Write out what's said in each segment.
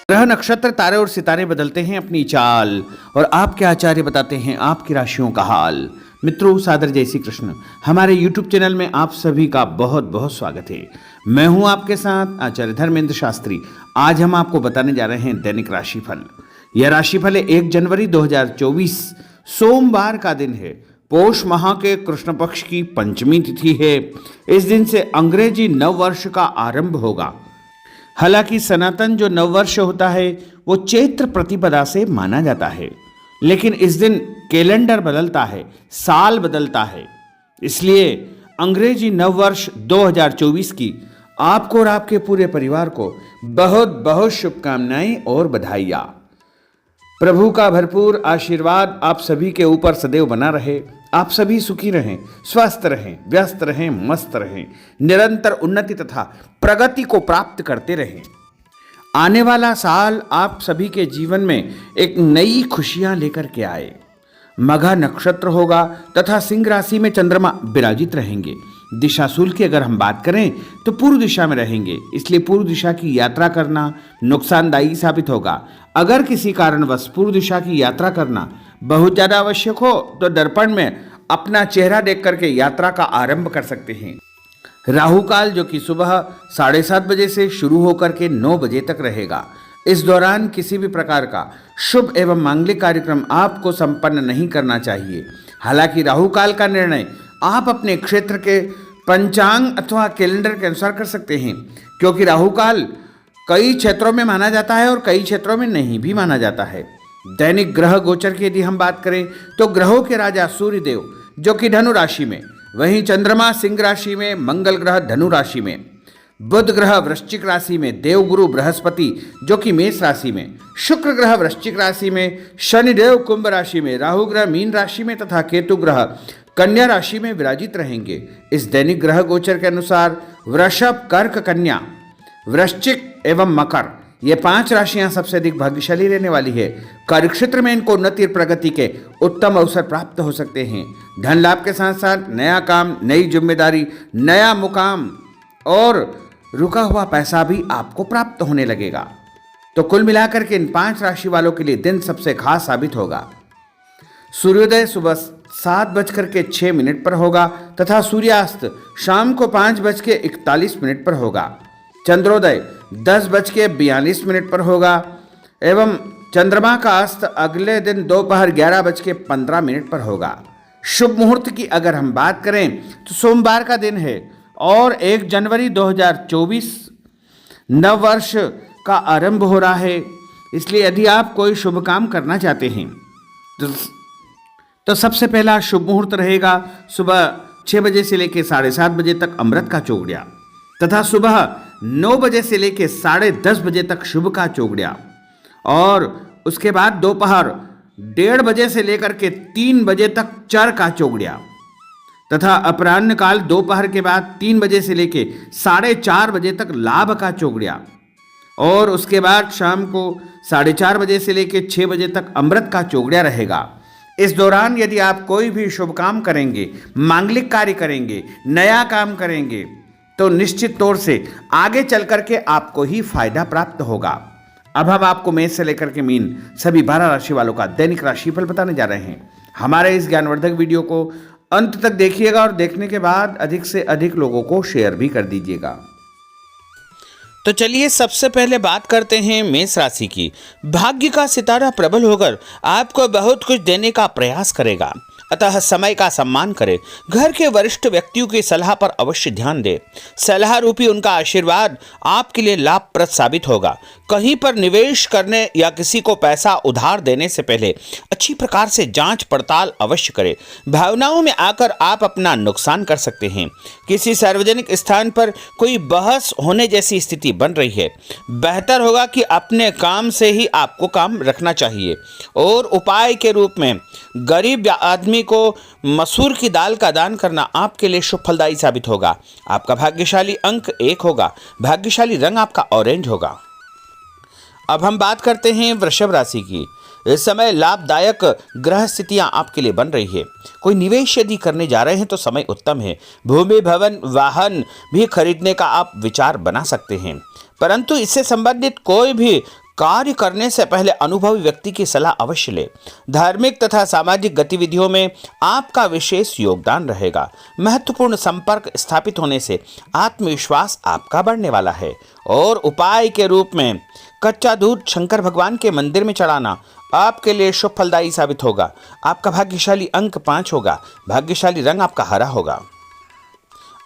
ग्रह नक्षत्र तारे और सितारे बदलते हैं अपनी चाल और आपके आचार्य बताते हैं आपकी राशियों का हाल। मित्रों, सादर जय श्री कृष्ण। हमारे YouTube चैनल में आप सभी का बहुत बहुत स्वागत है। मैं हूं आपके साथ आचार्य धर्मेंद्र शास्त्री। आज हम आपको बताने जा रहे हैं दैनिक राशिफल। यह राशिफल है 1 जनवरी 2024 सोमवार का दिन है। पौष माह के कृष्ण पक्ष की पंचमी तिथि है। इस दिन से अंग्रेजी नव वर्ष का आरंभ होगा। हालांकि सनातन जो नववर्ष होता है वो चैत्र प्रतिपदा से माना जाता है, लेकिन इस दिन कैलेंडर बदलता है, साल बदलता है। इसलिए अंग्रेजी नववर्ष 2024 की आपको और आपके पूरे परिवार को बहुत बहुत शुभकामनाएं और बधाइयां। प्रभु का भरपूर आशीर्वाद आप सभी के ऊपर सदैव बना रहे। आप सभी सुखी रहें, स्वस्थ रहें, व्यस्त रहें, मस्त रहें, निरंतर उन्नति तथा प्रगति को प्राप्त करते रहें। आने वाला साल आप सभी के जीवन में एक नई खुशियां लेकर के आए। मघा नक्षत्र होगा तथा सिंह राशि में चंद्रमा विराजित रहेंगे। दिशाशूल की अगर हम बात करें तो पूर्व दिशा में रहेंगे, इसलिए पूर्व दिशा की यात्रा करना नुकसानदायी साबित होगा। अगर किसी कारणवश पूर्व दिशा की यात्रा करना बहुत ज़्यादा आवश्यक हो तो दर्पण में अपना चेहरा देख करके यात्रा का आरंभ कर सकते हैं। राहु काल जो कि सुबह 7:30 बजे से शुरू होकर के 9 बजे तक रहेगा। इस दौरान किसी भी प्रकार का शुभ एवं मांगलिक कार्यक्रम आपको संपन्न नहीं करना चाहिए। हालांकि राहु काल का निर्णय आप अपने क्षेत्र के पंचांग अथवा कैलेंडर के अनुसार कर सकते हैं, क्योंकि राहु काल कई क्षेत्रों में माना जाता है और कई क्षेत्रों में नहीं भी माना जाता है। दैनिक ग्रह गोचर की यदि हम बात करें तो ग्रहों के राजा सूर्य देव जो कि धनु राशि में, वहीं चंद्रमा सिंह राशि में, मंगल ग्रह धनु राशि में, बुध ग्रह वृश्चिक राशि में, देवगुरु बृहस्पति जो कि मेष राशि में, शुक्र ग्रह वृश्चिक राशि में, शनिदेव कुंभ राशि में, राहु ग्रह मीन राशि में तथा केतु ग्रह कन्या राशि में विराजित रहेंगे। इस दैनिक ग्रह गोचर के अनुसार वृषभ, कर्क, कन्या, वृश्चिक एवं मकर ये 5 राशियां सबसे अधिक भाग्यशाली रहने वाली है। कार्यक्षेत्र में इनको उन्नति और प्रगति के उत्तम अवसर प्राप्त हो सकते हैं। धन लाभ के साथ साथ नया काम, नई जिम्मेदारी, नया मुकाम और रुका हुआ पैसा भी आपको प्राप्त होने लगेगा। तो कुल मिलाकर के इन 5 राशि वालों के लिए दिन सबसे खास साबित होगा। सूर्योदय सुबह 7:06 पर होगा तथा सूर्यास्त शाम को 5:41 पर होगा। चंद्रोदय 10:42 पर होगा एवं चंद्रमा का अस्त अगले दिन दोपहर 11:15 पर होगा। शुभ मुहूर्त की अगर हम बात करें तो सोमवार का दिन है और 1 जनवरी 2024 नव वर्ष का आरंभ हो रहा है। इसलिए यदि आप कोई शुभ काम करना चाहते हैं तो सबसे पहला शुभ मुहूर्त रहेगा सुबह 6 बजे से लेकर 7:30 बजे तक अमृत का चौगड़िया तथा सुबह 9 बजे से लेकर 10:30 बजे तक शुभ का चौगड़िया और उसके बाद दोपहर 1:30 बजे से लेकर के 3 बजे तक चर का चौगड़िया तथा अपराह्न काल दोपहर के बाद 3 बजे से लेकर 4:30 बजे तक लाभ का चौगड़िया और उसके बाद शाम को 4:30 बजे से लेकर 6 बजे तक अमृत का चौगड़िया रहेगा। इस दौरान यदि आप कोई भी शुभ काम करेंगे, मांगलिक कार्य करेंगे, नया काम करेंगे तो निश्चित तौर से आगे चल करके आपको ही फायदा प्राप्त होगा। अब हम आपको मेष से लेकर के मीन सभी 12 राशि वालों का दैनिक राशिफल बताने जा रहे हैं। हमारे इस ज्ञानवर्धक वीडियो को अंत तक देखिएगा और देखने के बाद अधिक से अधिक लोगों को शेयर भी कर दीजिएगा। तो चलिए सबसे पहले बात करते हैं मेष राशि की। भाग्य का सितारा प्रबल होकर आपको बहुत कुछ देने का प्रयास करेगा, अतः समय का सम्मान करें। घर के वरिष्ठ व्यक्तियों की सलाह पर अवश्य ध्यान दें। सलाह रूपी उनका आशीर्वाद आपके लिए लाभप्रद साबित होगा। कहीं पर निवेश करने या किसी को पैसा उधार देने से पहले अच्छी प्रकार से जांच पड़ताल अवश्य करें। भावनाओं में आकर आप अपना नुकसान कर सकते हैं। किसी सार्वजनिक स्थान पर कोई बहस होने जैसी स्थिति बन रही है। बेहतर होगा कि अपने काम से ही आपको काम रखना चाहिए और उपाय के रूप में गरीब आदमी को मसूर की दाल का दान करना आपके लिए शुभ फलदायी साबित होगा। आपका भाग्यशाली अंक 1 होगा। भाग्यशाली रंग आपका ऑरेंज होगा। अब हम बात करते हैं वृषभ राशि की। इस समय लाभदायक ग्रह स्थितियां आपके लिए बन रही है। कोई निवेश यदि करने जा रहे हैं तो समय उत्तम है। भूमि, भवन, वाहन भी खरीदने का आप विचार बना सकते हैं, परंतु इससे संबंधित कोई भी कार्य करने से पहले अनुभवी व्यक्ति की सलाह अवश्य ले। धार्मिक तथा सामाजिक गतिविधियों में आपका विशेष योगदान रहेगा। महत्वपूर्ण संपर्क स्थापित होने से आत्मविश्वास आपका बढ़ने वाला है। और उपाय के रूप में कच्चा दूध शंकर भगवान के मंदिर में चढ़ाना आपके लिए शुभ फलदायी साबित होगा। आपका भाग्यशाली अंक 5 होगा। भाग्यशाली रंग आपका हरा होगा।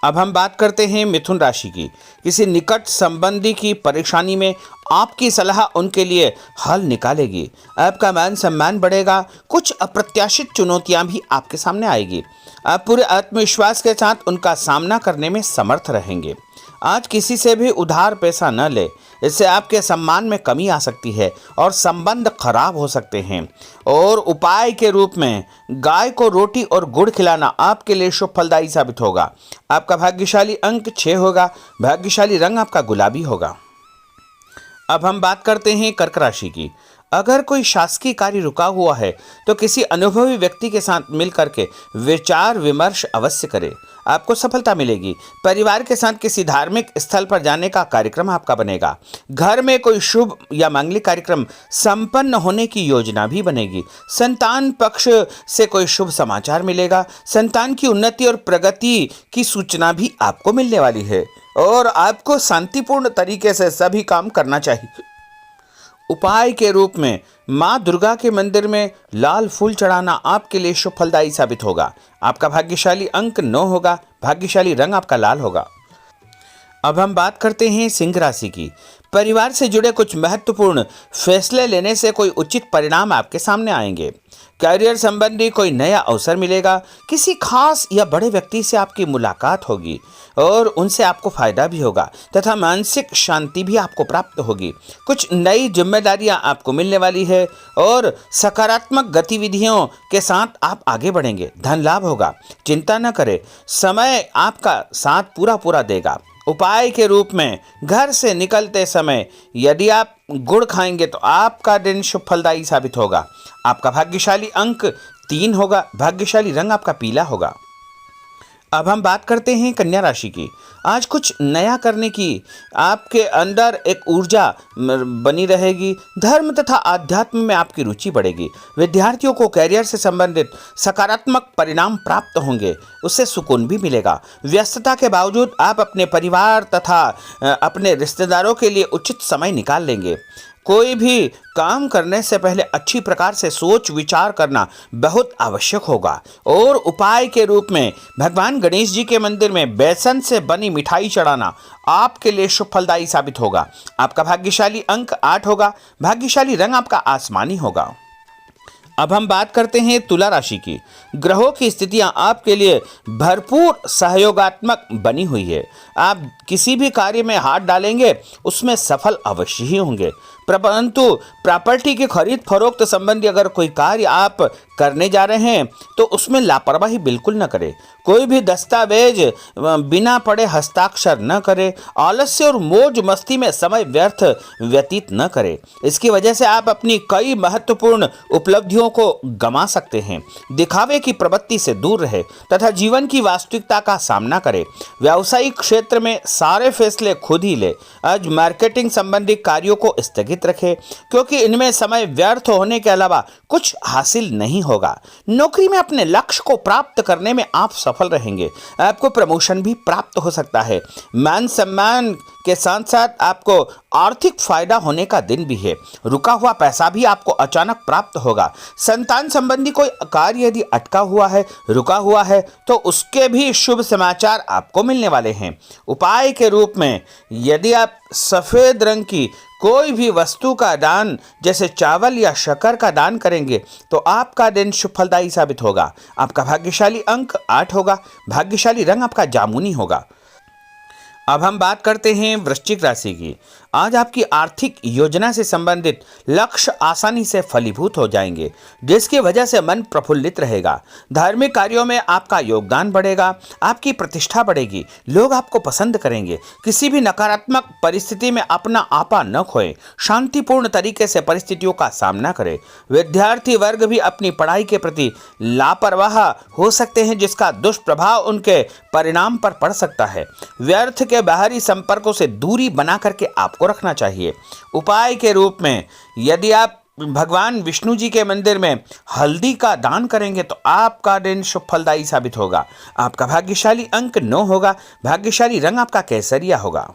अब हम बात करते हैं मिथुन राशि की। किसी निकट संबंधी की परेशानी में आपकी सलाह उनके लिए हल निकालेगी। आपका मान सम्मान बढ़ेगा। कुछ अप्रत्याशित चुनौतियां भी आपके सामने आएगी। आप पूरे आत्मविश्वास के साथ उनका सामना करने में समर्थ रहेंगे। आज किसी से भी उधार पैसा न ले, इससे आपके सम्मान में कमी आ सकती है और संबंध खराब हो सकते हैं। और उपाय के रूप में गाय को रोटी और गुड़ खिलाना आपके लिए शुभ फलदायी साबित होगा। आपका भाग्यशाली अंक 6 होगा। भाग्यशाली रंग आपका गुलाबी होगा। अब हम बात करते हैं कर्क राशि की। अगर कोई शासकीय कार्य रुका हुआ है तो किसी अनुभवी व्यक्ति के साथ मिलकर के विचार विमर्श अवश्य करें। आपको सफलता मिलेगी। परिवार के साथ किसी धार्मिक स्थल पर जाने का कार्यक्रम आपका बनेगा। घर में कोई शुभ या मांगलिक कार्यक्रम संपन्न होने की योजना भी बनेगी। संतान पक्ष से कोई शुभ समाचार मिलेगा। संतान की उन्नति और प्रगति की सूचना भी आपको मिलने वाली है और आपको शांतिपूर्ण तरीके से सभी काम करना चाहिए। उपाय के रूप में माँ दुर्गा के मंदिर में लाल फूल चढ़ाना आपके लिए शुभ फलदायी साबित होगा। आपका भाग्यशाली अंक 9 होगा। भाग्यशाली रंग आपका लाल होगा। अब हम बात करते हैं सिंह राशि की। परिवार से जुड़े कुछ महत्वपूर्ण फैसले लेने से कोई उचित परिणाम आपके सामने आएंगे। करियर संबंधी कोई नया अवसर मिलेगा। किसी खास या बड़े व्यक्ति से आपकी मुलाकात होगी और उनसे आपको फायदा भी होगा तथा मानसिक शांति भी आपको प्राप्त होगी। कुछ नई जिम्मेदारियां आपको मिलने वाली है और सकारात्मक गतिविधियों के साथ आप आगे बढ़ेंगे। धन लाभ होगा। चिंता न करें, समय आपका साथ पूरा देगा। उपाय के रूप में घर से निकलते समय यदि आप गुड़ खाएंगे तो आपका दिन शुभ फलदायी साबित होगा। आपका भाग्यशाली अंक 3 होगा। भाग्यशाली रंग आपका पीला होगा। अब हम बात करते हैं कन्या राशि की। आज कुछ नया करने की आपके अंदर एक ऊर्जा बनी रहेगी। धर्म तथा आध्यात्म में आपकी रुचि बढ़ेगी। विद्यार्थियों को कैरियर से संबंधित सकारात्मक परिणाम प्राप्त होंगे, उससे सुकून भी मिलेगा। व्यस्तता के बावजूद आप अपने परिवार तथा अपने रिश्तेदारों के लिए उचित समय निकाल लेंगे। कोई भी काम करने से पहले अच्छी प्रकार से सोच विचार करना बहुत आवश्यक होगा। और उपाय के रूप में भगवान गणेश जी के मंदिर में बेसन से बनी मिठाई चढ़ाना आपके लिए शुभ फलदायी साबित होगा। आपका भाग्यशाली अंक 8 होगा। भाग्यशाली रंग आपका आसमानी होगा। अब हम बात करते हैं तुला राशि की। ग्रहों की स्थितियां आपके लिए भरपूर सहयोगात्मक बनी हुई है। आप किसी भी कार्य में हाथ डालेंगे उसमें सफल अवश्य ही होंगे। परंतु प्रॉपर्टी की खरीद फरोख्त संबंधी अगर कोई कार्य आप करने जा रहे हैं तो उसमें लापरवाही बिल्कुल न करें। कोई भी दस्तावेज बिना पढ़े हस्ताक्षर न करें। आलस्य और मौज मस्ती में समय व्यर्थ व्यतीत न करें। इसकी वजह से आप अपनी कई महत्वपूर्ण उपलब्धियों को गंवा सकते हैं। दिखावे की प्रवृत्ति से दूर रहे तथा जीवन की वास्तविकता का सामना करें। व्यावसायिक क्षेत्र में सारे फैसले खुद ही ले। आज मार्केटिंग संबंधी कार्यों को स्थगित रखें क्योंकि इनमें समय व्यर्थ होने के अलावा कुछ हासिल नहीं होगा। नौकरी में अपने लक्ष्य को प्राप्त करने में आप सफल रहेंगे। आपको प्रमोशन भी प्राप्त हो सकता है। मान सम्मान के साथ साथ आपको आर्थिक फायदा होने का दिन भी है। रुका हुआ पैसा भी आपको अचानक प्राप्त होगा। संतान संबंधी कोई कार्य यदि अटका हुआ है, रुका हुआ है तो उसके भी शुभ समाचार आपको मिलने वाले हैं। उपाय के रूप में यदि आप सफेद रंग की कोई भी वस्तु का दान जैसे चावल या शक्कर का दान करेंगे तो आपका दिन शुभ फलदायी साबित होगा। आपका भाग्यशाली अंक 8 होगा। भाग्यशाली रंग आपका जामुनी होगा। अब हम बात करते हैं वृश्चिक राशि की। आज आपकी आर्थिक योजना से संबंधित लक्ष्य आसानी से फलीभूत हो जाएंगे, जिसकी वजह से मन प्रफुल्लित रहेगा। धार्मिक कार्यों में आपका योगदान बढ़ेगा। आपकी प्रतिष्ठा बढ़ेगी। लोग आपको पसंद करेंगे। किसी भी नकारात्मक परिस्थिति में अपना आपा न खोएं। शांतिपूर्ण तरीके से परिस्थितियों का सामना करें। विद्यार्थी वर्ग भी अपनी पढ़ाई के प्रति लापरवाह हो सकते हैं, जिसका दुष्प्रभाव उनके परिणाम पर पड़ सकता है। व्यर्थ के बाहरी संपर्कों से दूरी बना करके आपको आपको रखना चाहिए। उपाय के रूप में यदि आप भगवान विष्णु जी के मंदिर में हल्दी का दान करेंगे तो आपका दिन शुभ फलदायी साबित होगा। आपका भाग्यशाली अंक 9 होगा। भाग्यशाली रंग आपका केसरिया होगा।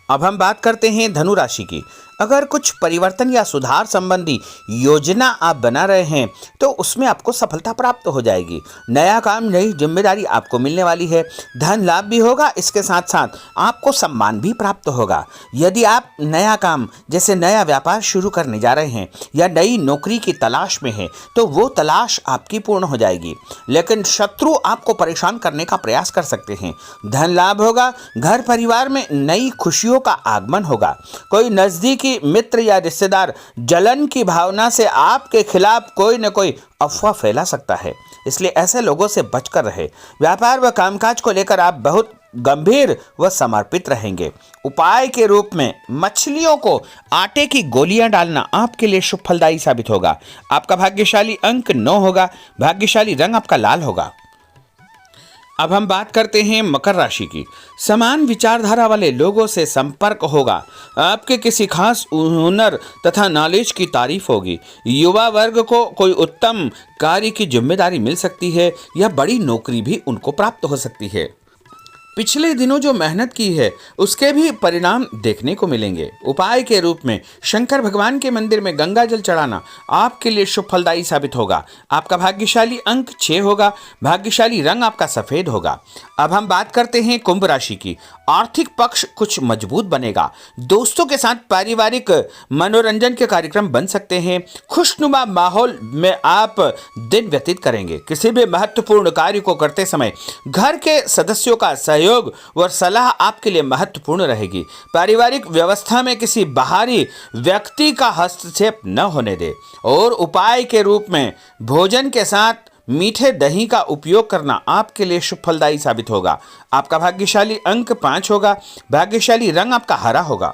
अब हम बात करते हैं धनु राशि की। अगर कुछ परिवर्तन या सुधार संबंधी योजना आप बना रहे हैं तो उसमें आपको सफलता प्राप्त हो जाएगी। नया काम, नई जिम्मेदारी आपको मिलने वाली है। धन लाभ भी होगा, इसके साथ साथ आपको सम्मान भी प्राप्त होगा। यदि आप नया काम जैसे नया व्यापार शुरू करने जा रहे हैं या नई नौकरी की तलाश में हैं तो वो तलाश आपकी पूर्ण हो जाएगी, लेकिन शत्रु आपको परेशान करने का प्रयास कर सकते हैं। धन लाभ होगा। घर परिवार में नई खुशियों का आगमन होगा। कोई नजदीकी मित्र या रिश्तेदार जलन की भावना से आपके खिलाफ कोई न कोई अफवाह फैला सकता है, इसलिए ऐसे लोगों से बचकर रहे। व्यापार व कामकाज को लेकर आप बहुत गंभीर व समर्पित रहेंगे। उपाय के रूप में मछलियों को आटे की गोलियां डालना आपके लिए शुभ फलदायी साबित होगा। आपका भाग्यशाली अंक 9 होगा। भाग्यशाली रंग आपका लाल होगा। अब हम बात करते हैं मकर राशि की। समान विचारधारा वाले लोगों से संपर्क होगा। आपके किसी खास हुनर तथा नॉलेज की तारीफ होगी। युवा वर्ग को कोई उत्तम कार्य की जिम्मेदारी मिल सकती है या बड़ी नौकरी भी उनको प्राप्त हो सकती है। पिछले दिनों जो मेहनत की है उसके भी परिणाम देखने को मिलेंगे। उपाय के रूप में शंकर भगवान के मंदिर में गंगा जल चढ़ाना आपके लिए शुभ फलदायी साबित होगा। आपका भाग्यशाली अंक 6 होगा। भाग्यशाली रंग आपका सफेद होगा। अब हम बात करते हैं कुंभ राशि की। आर्थिक पक्ष कुछ मजबूत बनेगा। दोस्तों के साथ पारिवारिक मनोरंजन के कार्यक्रम बन सकते हैं। खुशनुमा माहौल में आप दिन व्यतीत करेंगे। किसी भी महत्वपूर्ण कार्य को करते समय घर के सदस्यों का सहयोग व सलाह आपके लिए महत्वपूर्ण रहेगी। पारिवारिक व्यवस्था में किसी बाहरी व्यक्ति का हस्तक्षेप न होने दे। और उपाय के रूप में भोजन के साथ मीठे दही का उपयोग करना आपके लिए शुभ फलदायी साबित होगा। आपका भाग्यशाली अंक 5 होगा। भाग्यशाली रंग आपका हरा होगा।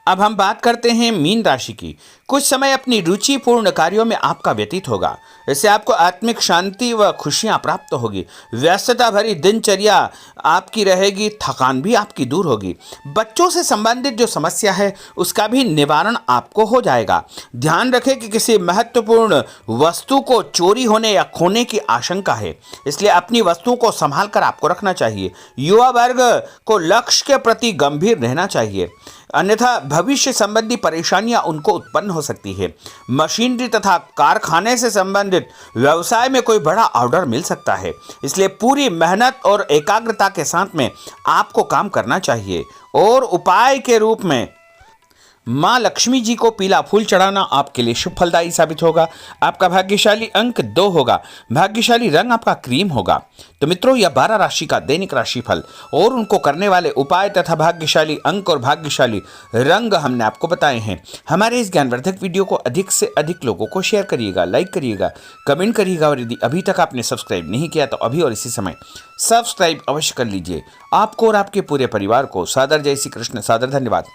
अब हम बात करते हैं मीन राशि की। कुछ समय अपनी रुचिपूर्ण कार्यों में आपका व्यतीत होगा। इससे आपको आत्मिक शांति व खुशियां प्राप्त होगी। व्यस्तता भरी दिनचर्या आपकी रहेगी। थकान भी आपकी दूर होगी। बच्चों से संबंधित जो समस्या है उसका भी निवारण आपको हो जाएगा। ध्यान रखें कि किसी महत्वपूर्ण वस्तु को चोरी होने या खोने की आशंका है, इसलिए अपनी वस्तुओं को संभाल कर आपको रखना चाहिए। युवा वर्ग को लक्ष्य के प्रति गंभीर रहना चाहिए, अन्यथा भविष्य संबंधी परेशानियां उनको उत्पन्न हो सकती है। मशीनरी तथा कारखाने से संबंधित व्यवसाय में कोई बड़ा ऑर्डर मिल सकता है, इसलिए पूरी मेहनत और एकाग्रता के साथ में आपको काम करना चाहिए। और उपाय के रूप में माँ लक्ष्मी जी को पीला फूल चढ़ाना आपके लिए शुभ फलदायी साबित होगा। आपका भाग्यशाली अंक 2 होगा। भाग्यशाली रंग आपका क्रीम होगा। तो मित्रों, यह 12 राशि का दैनिक राशिफल और उनको करने वाले उपाय तथा भाग्यशाली अंक और भाग्यशाली रंग हमने आपको बताए हैं। हमारे इस ज्ञानवर्धक वीडियो को अधिक से अधिक लोगों को शेयर करिएगा, लाइक करिएगा, कमेंट करिएगा और यदि अभी तक आपने सब्सक्राइब नहीं किया तो अभी और इसी समय सब्सक्राइब अवश्य कर लीजिए। आपको और आपके पूरे परिवार को सादर जय श्री कृष्ण, सादर धन्यवाद।